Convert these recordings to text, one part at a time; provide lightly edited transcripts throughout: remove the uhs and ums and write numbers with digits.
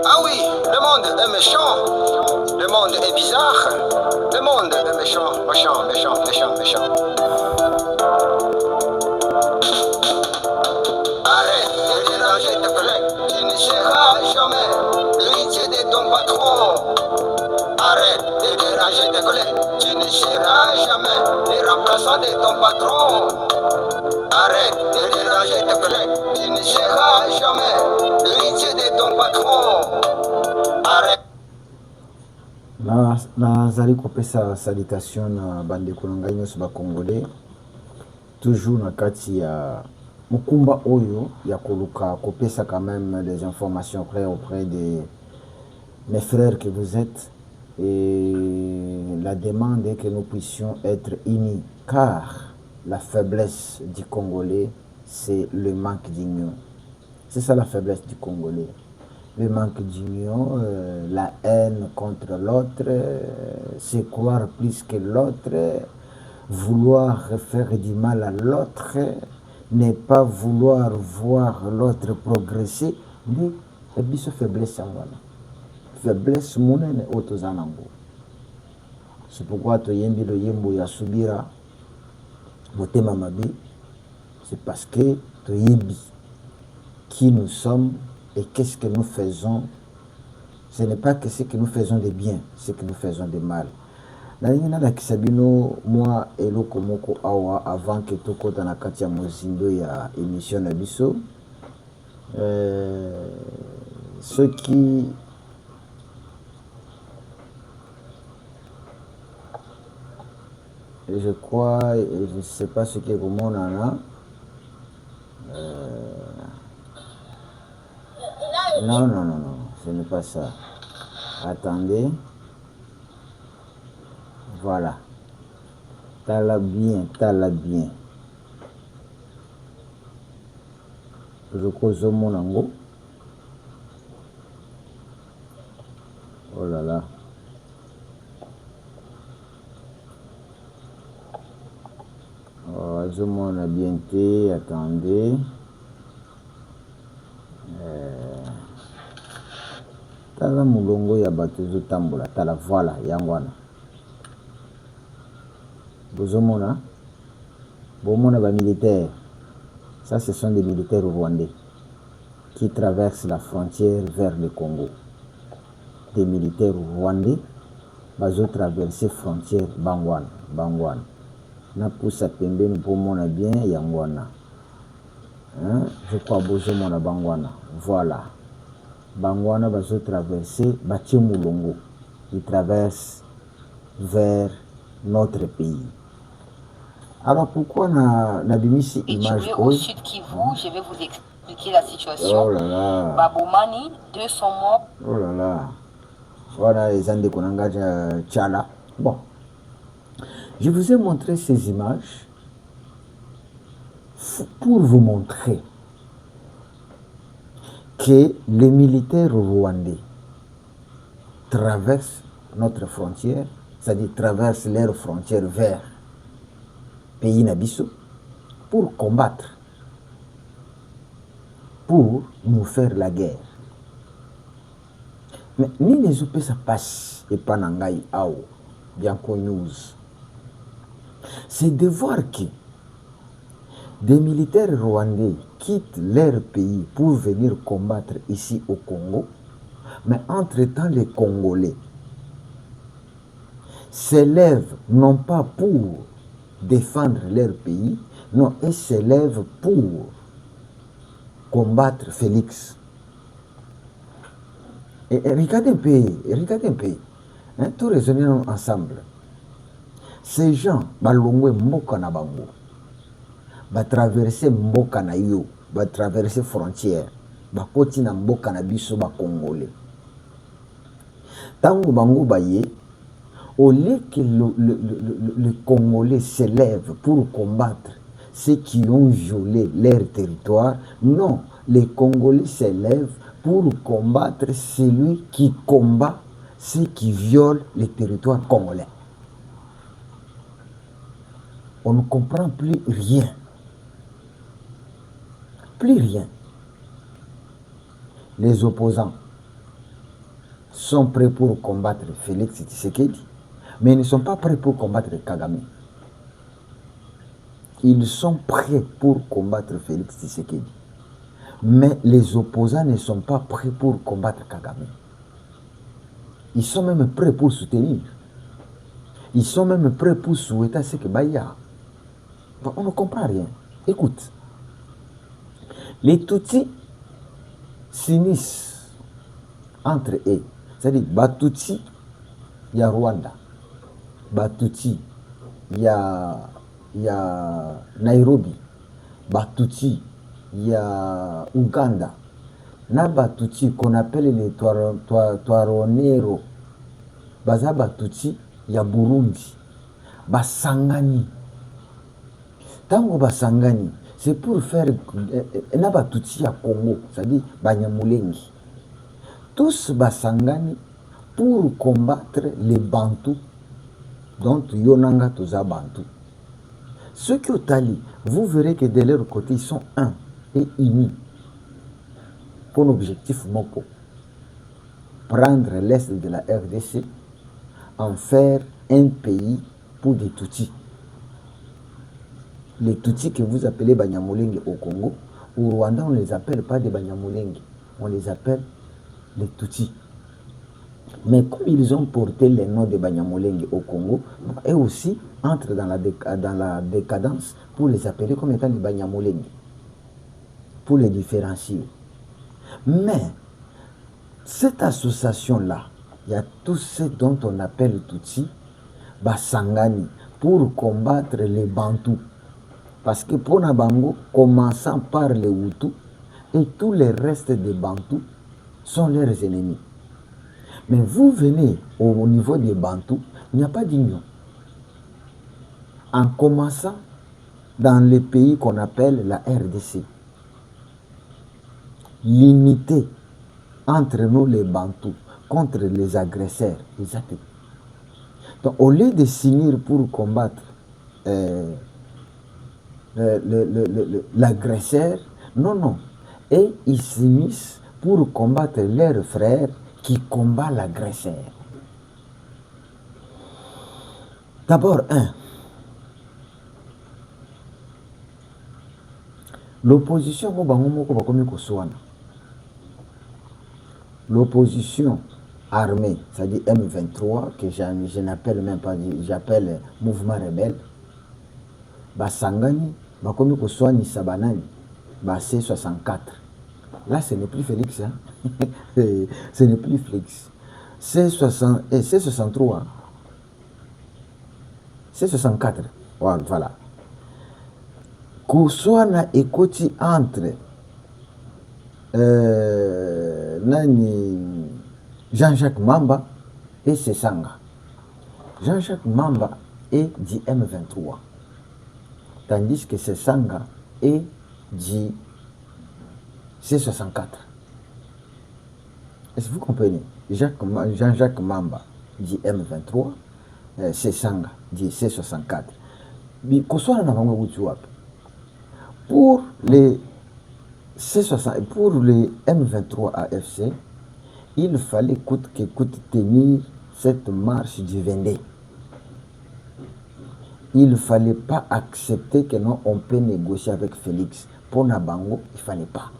Ah oui, le monde est méchant. Le monde est bizarre. Le monde est méchant, méchant, méchant, méchant, méchant. Arrête de déranger tes collègues. Tu ne seras jamais l'héritier de ton patron. Arrête de déranger tes collègues. Tu ne seras jamais le remplaçant de ton patron. Arrête de déranger tes collègues. Tu ne seras jamais l'héritier de ton patron. Arrête. nazali kopesa salutation na bandeko na ngai nyonso bacongolais toujours na kati ya mokumba oyo ya koluka kopesa quand même des informations claires auprès de mes frères que vous êtes, et la demande est que nous puissions être unis, car la faiblesse du Congolais c'est le manque d'union. C'est ça la faiblesse du Congolais. Le manque d'union, la haine contre l'autre, se croire plus que l'autre, vouloir faire du mal à l'autre, ne pas vouloir voir l'autre progresser, mais c'est faiblesse. Faiblesse monene otozanango. C'est pourquoi toyembi le yembo ya subira motema mabe, c'est parce que toyebi qui nous sommes et qu'est-ce que nous faisons. Ce n'est pas que ce que nous faisons de bien, ce que nous faisons de mal. Nalingi nalakisa bino moi eloko moko awa avant que tokota na kati ya mozindo ya émission na biso. Ceux qui je crois, je ne sais pas ce que vous m'en a. Non, ce n'est pas ça. Attendez. Voilà. Tala bien. Je cause mon ango. Oh là là. Je m'en a bien été. Attendez. Tala mulongo ya batuzo tambola. Tala voilà. Yangwana. Bozomona. Bomona ba militaires. Ça, ce sont des militaires rwandais qui traversent la frontière vers le Congo. Des militaires rwandais bazo traverser frontière Bangwana. Na poussa pembeni bomona bien yangwana. Je crois bozomona Bangwana. Voilà. Bangwana bazo traverser Batie Mulongo. Ils traversent vers notre pays. Alors pourquoi na bimisi image au sud Kivu, je vais vous expliquer la situation. Oh là là. Babomani, 200 morts. Oh là là. Voilà les Andé Konanga Tchala. Bon. Je vous ai montré ces images pour vous montrer que les militaires rwandais traversent notre frontière, c'est-à-dire traversent leur frontière vers pays Nabiso pour combattre, pour nous faire la guerre. Mais ni les OP ça passe et pas nangai ao bien news. C'est de voir que des militaires rwandais quittent leur pays pour venir combattre ici au Congo, mais entre-temps les Congolais s'élèvent non pas pour défendre leur pays, non, ils s'élèvent pour combattre Félix. Et regardez un peu, hein, tout raisonner ensemble. Ces gens, balongwe mboka na bango, ba traverser mboka na yo, ba traverser frontière, ba koti na mboka na biso ba Congolais. Tango bango baye, au lieu que le Congolais s'élève pour combattre ceux qui ont violé leur territoire, non, les Congolais s'élèvent pour combattre celui qui combat ceux qui violent le territoire congolais. On ne comprend plus rien. Plus rien. les opposants sont prêts pour combattre Félix Tshisekedi, mais ils ne sont pas prêts pour combattre Kagame. Ils sont prêts pour combattre Félix Tshisekedi, mais les opposants ne sont pas prêts pour combattre Kagame. Ils sont même prêts pour soutenir. Ils sont même prêts pour souhaiter ce que Baya. On ne comprend rien. Écoute, les Tutsis s'unissent entre eux. C'est-à-dire, Batutsi, il y a Rwanda. Batutsi, il y a Nairobi. Batutsi, il y a Ouganda. Na Batutsi, qu'on appelle les Twaronero. Baza Batutsi, il y a Burundi. Basangani. Tango Basangani, c'est pour faire. Na Batutsi à Congo, c'est-à-dire Banyamulengi. Tous Basangani pour combattre les Bantous, dont Yonanga Toza Bantou. Ceux qui ont tali, vous verrez que de leur côté, ils sont un et unis pour l'objectif Moko. Prendre l'est de la RDC, en faire un pays pour des Tutsis. Les Tutsis que vous appelez Banyamulenge au Congo, au Rwanda, on ne les appelle pas des Banyamulenge, on les appelle les Tutsis. Mais comme ils ont porté les noms de Banyamulenge au Congo, eux aussi entrent dans la décadence pour les appeler comme étant des Banyamulenge, pour les différencier. Mais cette association-là, il y a tous ceux dont on appelle Tutsi, Basangani, pour combattre les Bantous. Parce que pour Nabango, commençant par les Hutus, et tous les restes des Bantous sont leurs ennemis. Mais vous venez au niveau des Bantous, il n'y a pas d'union. En commençant dans les pays qu'on appelle la RDC, l'unité entre nous les Bantous contre les agresseurs, ils attaquent. Donc au lieu de s'unir pour combattre l'agresseur, non. Et ils s'unissent pour combattre leurs frères qui combattent l'agresseur. D'abord, l'opposition, l'opposition armée, c'est-à-dire M23, que je n'appelle même pas, j'appelle mouvement rebelle, Basangani, Bakomi Koswani Sabanani, C64. Là, ce n'est plus Félix, hein? Ce n'est plus Félix. C63, C64, voilà. Koswana ekoti entre Jean-Jacques Mamba et Sesanga. Jean-Jacques Mamba est du M23. Tandis que Sesanga est du C64. Est-ce que vous comprenez? Jean-Jacques Mamba du M23, Sesanga du C64. Pour les C60, pour les M23 AFC, il fallait coûte que coûte tenir cette marche du Vendée. Il ne fallait pas accepter que non, on peut négocier avec Félix. Pour Nabango, il ne fallait pas.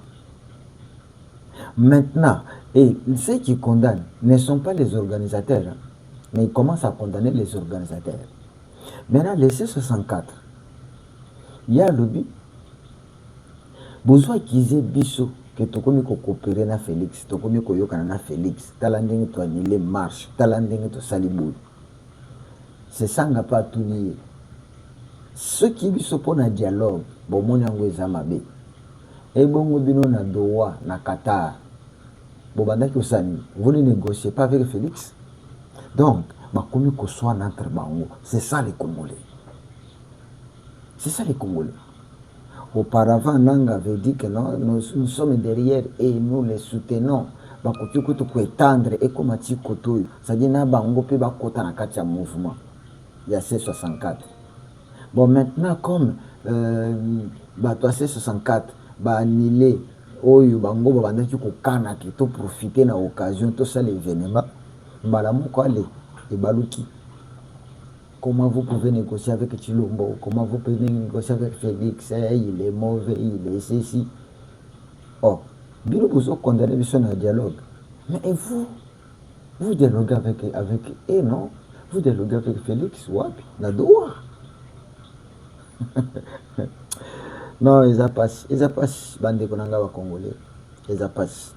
Maintenant, et ceux qui condamnent ne sont pas les organisateurs, hein, mais ils commencent à condamner les organisateurs. Maintenant, les C64, il y a le but. Besoin qu'ils aient biso que tu comme coopérer na Félix, tu comme koyokana na Félix, talandeng to annuler marche, talandeng to salibou. C'est ça n'a pas tout lié. Ceux qui biso pour un dialogue, bon mon yango ezamabe. Et bon bino na Doha, na Qatar. Bon bandaki osani, vous ne négociez pas avec Félix. Donc, bakomi ko soit entre bango, c'est ça les Congolais. C'est ça les Congolais. Auparavant, Nanga avait dit que non, nous sommes derrière et nous les soutenons. Bakotukutu ko étendre et comme ati kotoyo. C'est-à-dire na bango pe bakota na kati ya mouvement. Il y a C64. Bon maintenant comme bato C64 ba annulé oyo bango babandaki kokanaki to profiter na occasion tosala événement mbala moko ale ebaluki. Comment vous pouvez négocier avec Chilombo? Comment vous pouvez négocier avec Félix? Il est mauvais, il est ceci. Oh, bino vous condamnez le dialogue. Mais vous dialoguez avec non? Vous dialoguez avec Félix, wapi? Nadoa. Non, ils passent, bande konanga wa Congolais. Ils passent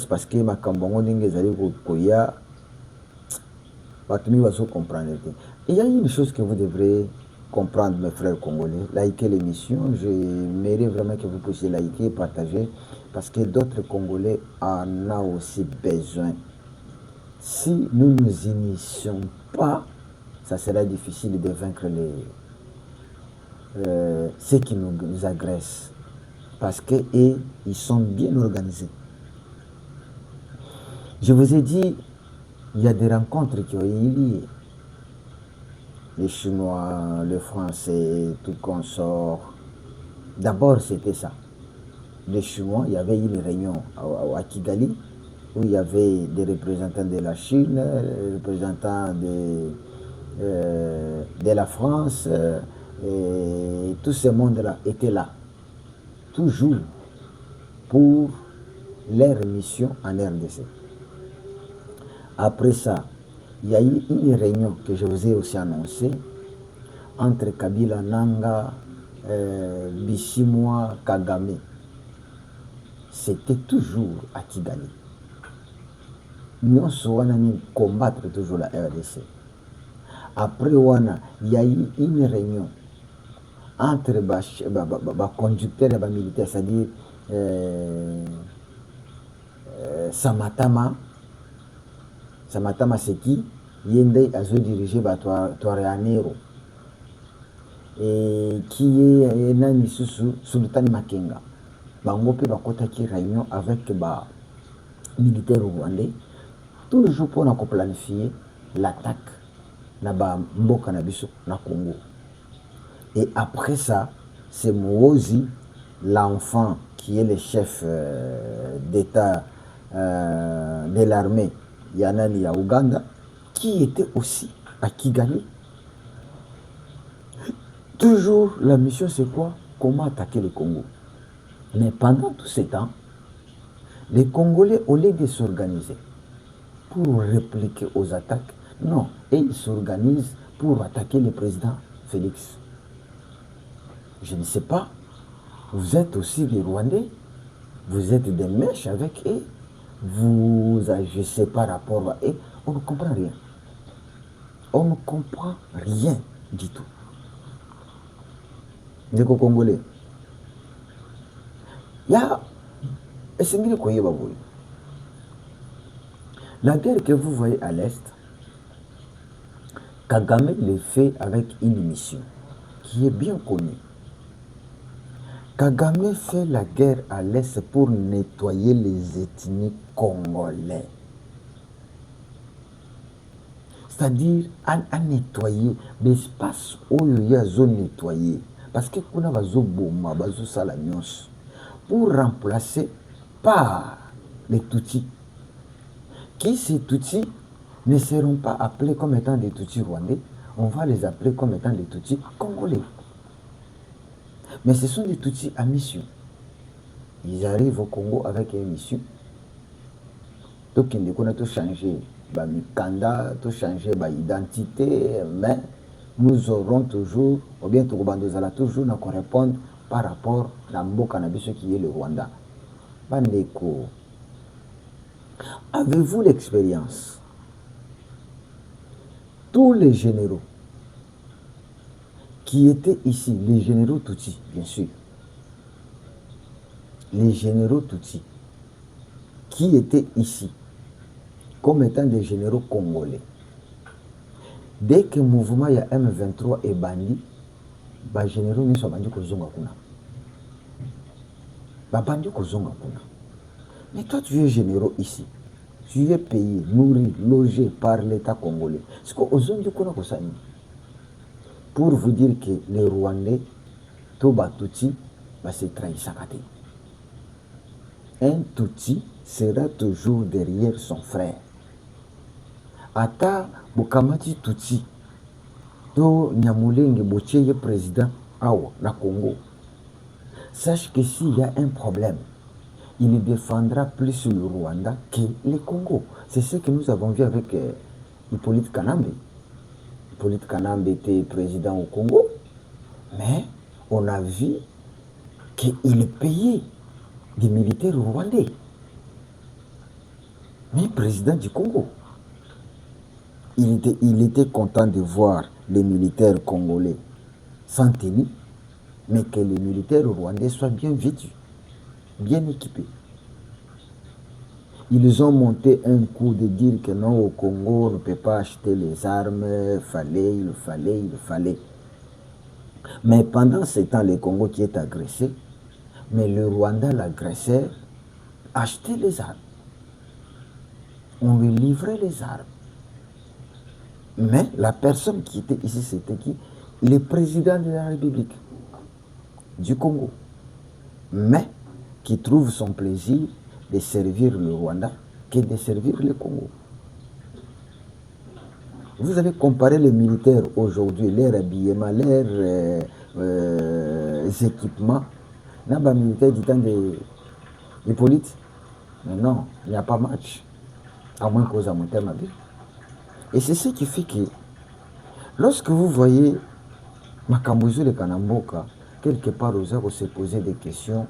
parce que ma kambongo ndenge zali koya. Comprendre. Il y a une chose que vous devrez comprendre, mes frères congolais. Likez l'émission. J'aimerais vraiment que vous puissiez liker, partager, parce que d'autres Congolais en ont aussi besoin. Si nous ne nous initions pas, ça sera difficile de vaincre ceux qui nous agressent. Parce qu'ils sont bien organisés. Je vous ai dit, il y a des rencontres qui ont eu lieu. Les Chinois, les Français, tout consort. D'abord, c'était ça. Les Chinois, il y avait une réunion à Kigali où il y avait des représentants de la Chine, des représentants de la France, et tout ce monde-là était là. Toujours pour leur mission en RDC. Après ça, il y a eu une réunion que je vous ai aussi annoncée entre Kabila Nanga, Bisimwa, Kagame. C'était toujours à Kigali. Nous sommes combattre toujours la RDC. Après, il y a eu une réunion entre les conducteurs et les militaires, c'est-à-dire Samatama c'est qui Yende a dirigé Toareanero et qui est Nani Sultan Makenga. Bango pe bakota qui réunion avec ba militaires rwandais toujours pour planifier l'attaque na ba mboka na biso na Congo. Et après ça, c'est Muhoozi, l'enfant qui est le chef d'État de l'armée Yanani ya Ouganda, qui était aussi à Kigali. Toujours la mission c'est quoi? Comment attaquer le Congo. Mais pendant tout ce temps, les Congolais, au lieu de s'organiser pour répliquer aux attaques, non, et ils s'organisent pour attaquer le président Félix. Je ne sais pas, vous êtes aussi des Rwandais, vous êtes des mèches avec eux, vous agissez par rapport à eux, on ne comprend rien. On ne comprend rien du tout. Les Congolais, il y a la guerre que vous voyez à l'Est, Kagame le fait avec une mission qui est bien connue. Kagame fait la guerre à l'Est pour nettoyer les ethnies congolais. C'est-à-dire à nettoyer l'espace où il y a zone nettoyée. Parce que qu'on a pour remplacer par les Tutsis. Qui ces Tutsis ne seront pas appelés comme étant des Tutsis rwandais, on va les appeler comme étant des Tutsis congolais. Mais ce sont des Tutsis à mission. Ils arrivent au Congo avec une mission. Donc ils ont tout changé, mikanda, tout changé identité, mais nous aurons toujours, ou bien nous allons toujours nous répondre par rapport à Mboka Nabiso qui est le Rwanda. Bandeko, avez-vous l'expérience? Tous les généraux qui étaient ici, les généraux Tutsis, bien sûr, les généraux Tutsis qui étaient ici comme étant des généraux congolais, dès que le mouvement ya M23 est bandit, les généraux ne sont pas bandits kozonga kuna. Bandits kozonga kuna. Mais toi tu es généraux ici, tu es payé, nourri, logé par l'État congolais. C'est quoi ozongi kuna kosani? Pour vous dire que les Rwandais, Toba Tutsi, se trahissent. Un Tutsi sera toujours derrière son frère. Ata Bukamati Tutsi, to Nyamulenge Bocheye président Awa, na Congo. Sache que s'il y a un problème, il défendra plus le Rwanda que le Congo. C'est ce que nous avons vu avec Hippolyte Kanambe. Hippolyte Kanambe était président au Congo, mais on a vu qu'il payait des militaires rwandais. Mais président du Congo, il était content de voir les militaires congolais sans tenue, mais que les militaires rwandais soient bien vêtus, bien équipés. Ils ont monté un coup de dire que non, au Congo, on ne peut pas acheter les armes, il fallait. Mais pendant ce temps, le Congo qui est agressé, mais le Rwanda, l'agresseur, achetait les armes. On lui livrait les armes. Mais la personne qui était ici, c'était qui? Le président de la République du Congo. Mais qui trouve son plaisir de servir le Rwanda que de servir le Congo. Vous avez comparé les militaires aujourd'hui, leur habillement, leurs équipements. N'a pas militaire du temps de Hippolyte. Mais non, il n'y a pas match. À moins qu'aux amonteurs ma vie. Et c'est ce qui fait que lorsque vous voyez Makambuzu le Kanamboka, quelque part aux heures, se poser des questions,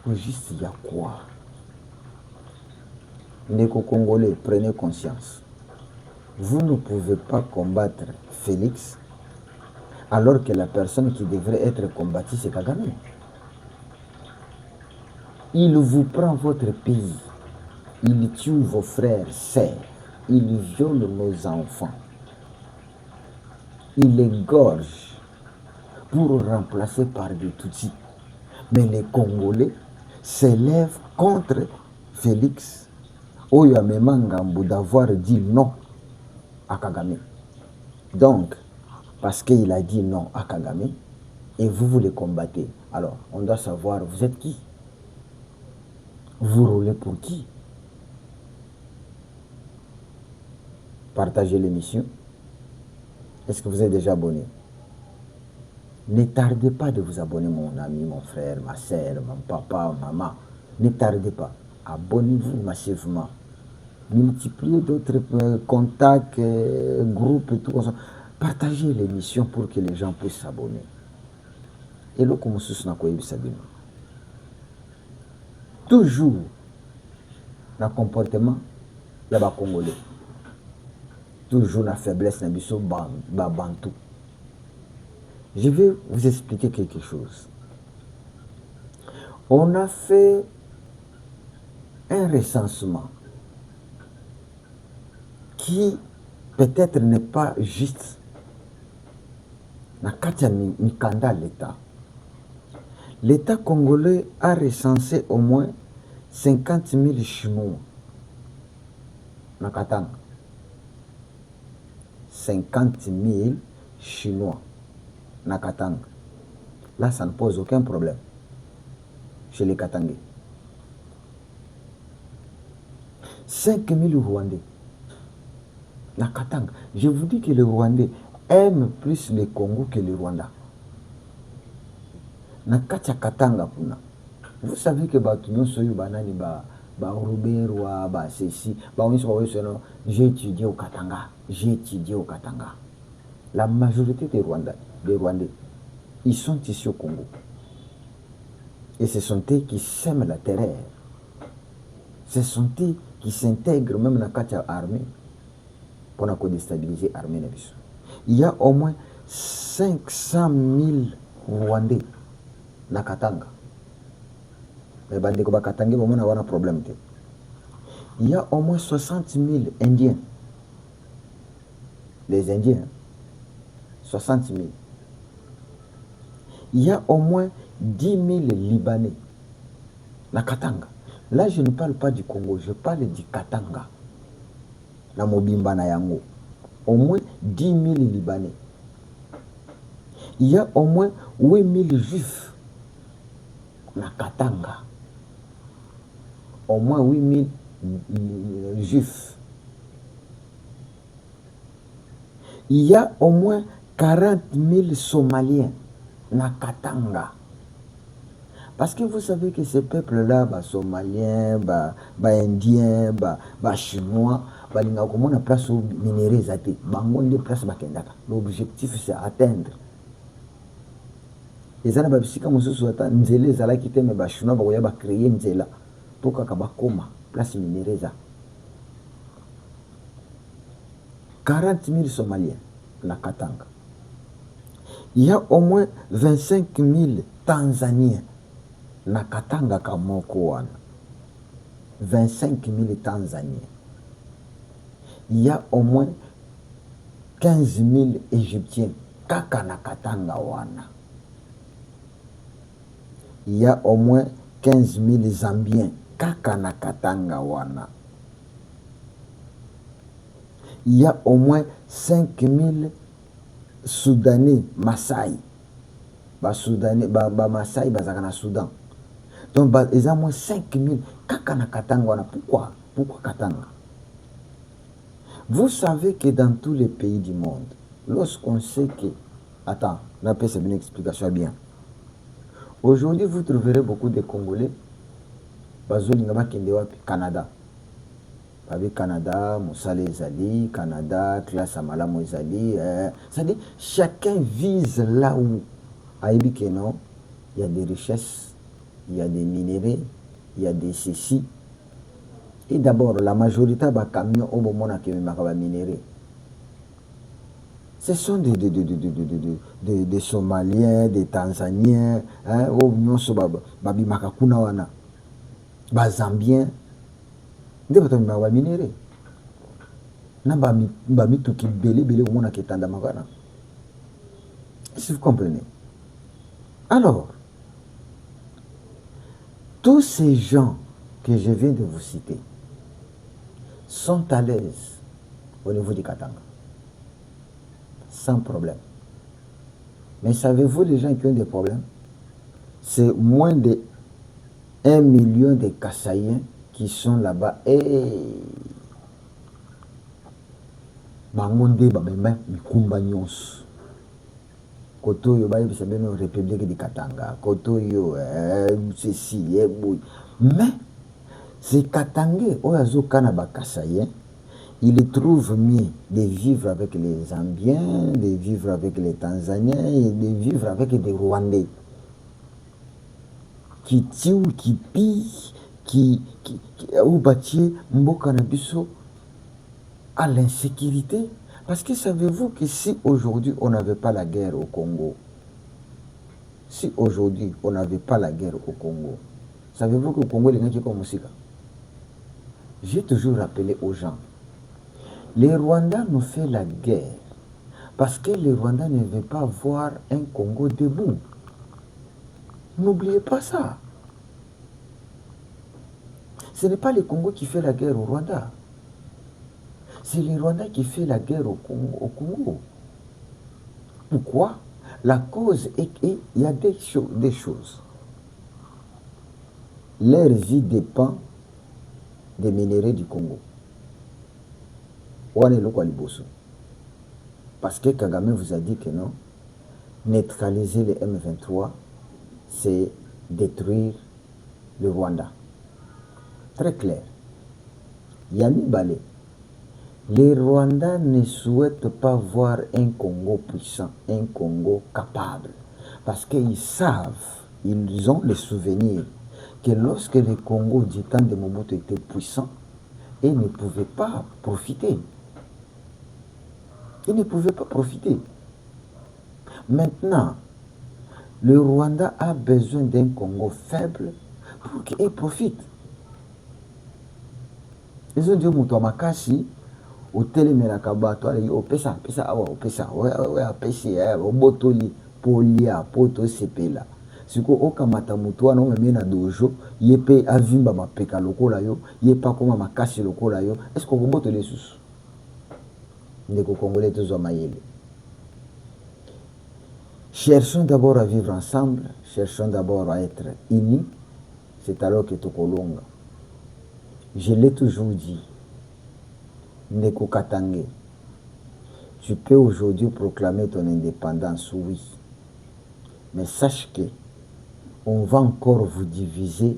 pour juste il y a quoi? Néco-Congolais, prenez conscience. Vous ne pouvez pas combattre Félix alors que la personne qui devrait être combattue, c'est Kagame. Il vous prend votre pays, il tue vos frères, sœurs, il viole nos enfants, il égorge pour remplacer par des Tutsis. Mais les Congolais s'élèvent contre Félix Oyamemangambou d'avoir dit non à Kagame. Donc, parce qu'il a dit non à Kagame, et vous le combattez. Alors, on doit savoir, vous êtes qui? Vous roulez pour qui? Partagez l'émission. Est-ce que vous êtes déjà abonné? Ne tardez pas de vous abonner, mon ami, mon frère, ma soeur, mon papa, maman. Ne tardez pas. Abonnez-vous massivement. Multipliez d'autres contacts, groupes et tout. Partagez l'émission pour que les gens puissent s'abonner. Et là, comme ça, toujours, dans le comportement, il y a des Congolais. Toujours la faiblesse, dans le bantou. Je vais vous expliquer quelque chose. On a fait un recensement qui peut-être n'est pas juste. Dans l'État. L'État congolais a recensé au moins 50 000 Chinois. Dans Katanga. 50 000 Chinois. Dans Katanga. Là, ça ne pose aucun problème chez les Katangais. 5 000 Rwandais. Dans Katanga. Je vous dis que les Rwandais aiment plus le Congo que le Rwanda. Dans Katanga, vous savez que j'ai étudié au Katanga. La majorité des Rwandais, ils sont ici au Congo. Et ce sont eux qui sèment la terreur. Ce sont eux qui s'intègrent même dans l'armée pour déstabiliser l'armée. Il y a au moins 500 000 Rwandais dans Katanga. Mais Katanga, il y a un problème. Il y a au moins 60 000 Indiens. Les Indiens, 60 000. Il y a au moins 10 000 Libanais. La Katanga. Là, je ne parle pas du Congo, je parle du Katanga. La Mobimba na Yango. Au moins 10 000 Libanais. Il y a au moins 8 000 Juifs na Katanga. Au moins 8000 juifs. Il y a au moins 40 000 Somaliens na Katanga. Parce que vous savez que ces peuples-là, Somaliens, Indiens, Chinois, ils ont une place où minéraux zati. L'objectif, c'est atteindre. Et ça, si comme vous souhaitez, nzela zala kite me Chinois ba créer nzela pour que koma place minéraux. 40 000 Somaliens na Katanga. Il y a au moins 25 000 Tanzaniens na Katanga kamoko wana. 25 000 Tanzaniens. Il y a au moins 15 000 Égyptiens kaka na Katanga wana. Il y a au moins 15 000 Zambiens kaka na Katanga wana. Il y a au moins 5 000 Soudanais, Maasai. Soudanais, Maasai, Bazakana Soudan. Donc, il y a au moins 5 000 Kakana Katanga. Pourquoi? Pourquoi Katanga? Vous savez que dans tous les pays du monde, lorsqu'on sait que... Attends, là, c'est une explication bien. Aujourd'hui, vous trouverez beaucoup de Congolais, Canada. Avec Canada, Moussale Ezali, Canada, Classe Amala Moizali. C'est-à-dire, chacun vise là où, il y a des richesses, il y a des minéraux, il y a des ceci. Et d'abord, la majorité des camions au moment où il y a des minéraux. Ce sont des Somaliens, des Tanzaniens, des Zambiens. Nde bato ba minéraux na ba mituki belé au monde qui tanda magana. Si vous comprenez. Alors, tous ces gens que je viens de vous citer sont à l'aise au niveau du Katanga. Sans problème. Mais savez-vous les gens qui ont des problèmes? C'est moins de 1 million de Kassaïens qui sont là-bas et bangonde babemba mikumba nyonso koto yo ba yebisa beno République du Katanga koto yo ceci mais ces Katangais oyazo kana ba Kassaïen, ils trouvent mieux de vivre avec les Zambiens, de vivre avec les Tanzaniens et de vivre avec des Rwandais qui tuent, qui pillent, qui ont bâti Mboka Nabiso à l'insécurité. Parce que savez-vous que si aujourd'hui on n'avait pas la guerre au Congo, si aujourd'hui on n'avait pas la guerre au Congo, savez-vous que le Congo est comme Moussika? J'ai toujours rappelé aux gens, les Rwandais nous fait la guerre parce que les Rwandais ne veulent pas voir un Congo debout. N'oubliez pas ça. Ce n'est pas le Congo qui fait la guerre au Rwanda. C'est le Rwanda qui fait la guerre au Congo. Pourquoi? La cause est qu'il y a des choses. Leur vie dépend des minéraux du Congo. Parce que Kagame vous a dit que non, neutraliser les M23, c'est détruire le Rwanda. Très clair. Yami Balé, les Rwandais ne souhaitent pas voir un Congo puissant, un Congo capable. Parce qu'ils savent, ils ont le souvenir que lorsque le Congo du temps de Mobutu était puissant, ils ne pouvaient pas profiter. Ils ne pouvaient pas profiter. Maintenant, le Rwanda a besoin d'un Congo faible pour qu'il profite. Ils ont dit au Makasi, au Téléménakabato, au Pesa, au Botoli, Polia, Poto Sepela. Si vous avez un dojo, vous avez avimba mapeka lokola yo, vous pas comme makasi lokola yo. Est-ce que vous avez les sous? Les Congolais tous ont maillé. Cherchons d'abord à vivre ensemble, cherchons d'abord à être unis, c'est alors que Tokolonga. Je l'ai toujours dit, Ndeko Katangé, tu peux aujourd'hui proclamer ton indépendance, oui. Mais sache que on va encore vous diviser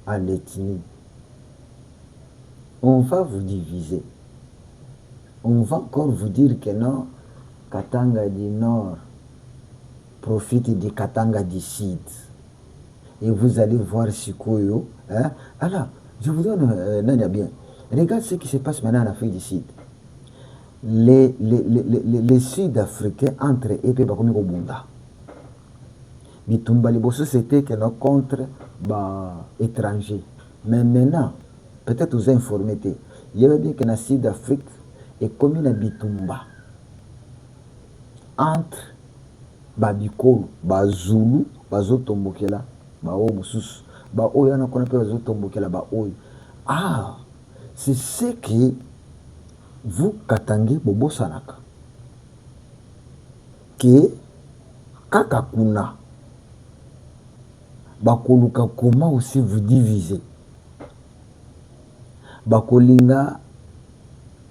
en ethnie. On va vous diviser. On va encore vous dire que non, Katanga du Nord profite de Katanga du Sud. Et vous allez voir Sikoyo. Hein? Alors, je vous donne un bien. Regarde ce qui se passe maintenant en Afrique du Sud. Les Sud-Africains entre eux et Bakomiko Bunda. Bitumba Liboso, c'était que non contre étrangers. Mais maintenant, peut-être vous informez, il y avait bien que dans le Sud-Afrique, et comme une Bitumba, entre Babikolo, Bazulu, Bazotombokela, Bao Moussus, Bao Yana qu'on appelle Bazotombokela, Bao. Ah, c'est ce que vous, Katangé, Bobo Sanaka, que Kakakuna, Bakoluka, comment aussi vous diviser? Bakolinga,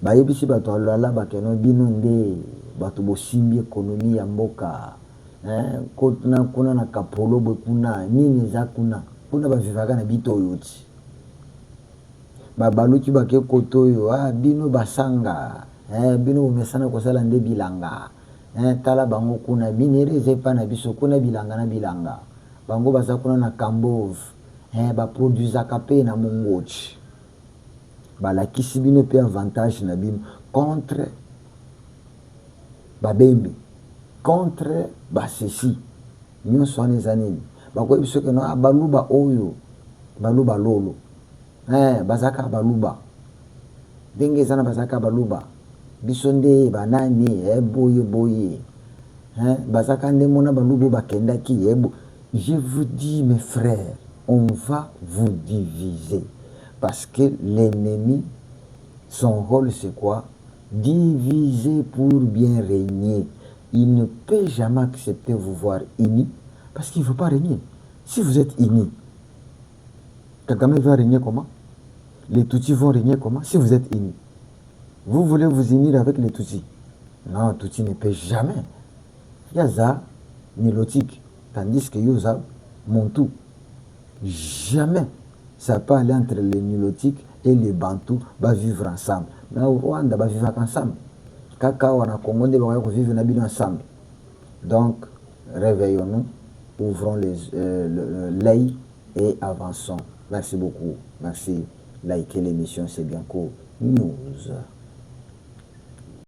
bayebisi bato alala bakeno bino nde bato bosimbi ekonomi ya mboka kuna na kapolo bwe kuna nini eza kuna bavivaka na bito oyo ti babaluki bake koto oyo bino basanga bino bomesana kosala nde bilanga tala bango kuna binere eza epa na biso kuna bilanga na bilanga bango baza kuna na Kambove baproduisaka mpe na Mongochi balakisi bino pe avantage na bino contre babembe contre basesi nyonso wana eza nini bakoyebi soki no baluba oyo baluba lolo bazaka baluba ndenge eza na bazaka baluba biso nde banani boye bazaka nde mona baluba bakendaki je vous dis mes frères, on va vous diviser. Parce que l'ennemi, son rôle c'est quoi? Diviser pour bien régner. Il ne peut jamais accepter vous voir unis parce qu'il ne veut pas régner. Si vous êtes unis, Kagame va régner comment? Les Tutsis vont régner comment? Si vous êtes unis. Vous voulez vous unir avec les Tutsis? Non, Tutsis ne peut jamais. Yaza, Nilotique, tandis que Yoza, Montou. Jamais. Ça peut aller entre les Nilotiques et les Bantous, va vivre ensemble. Mais au Rwanda, va vivre ensemble. Kaka, on a Congo, on va vivre ensemble. Donc, réveillons-nous, ouvrons l'œil et avançons. Merci beaucoup. Merci. Likez l'émission, c'est bien cool. News.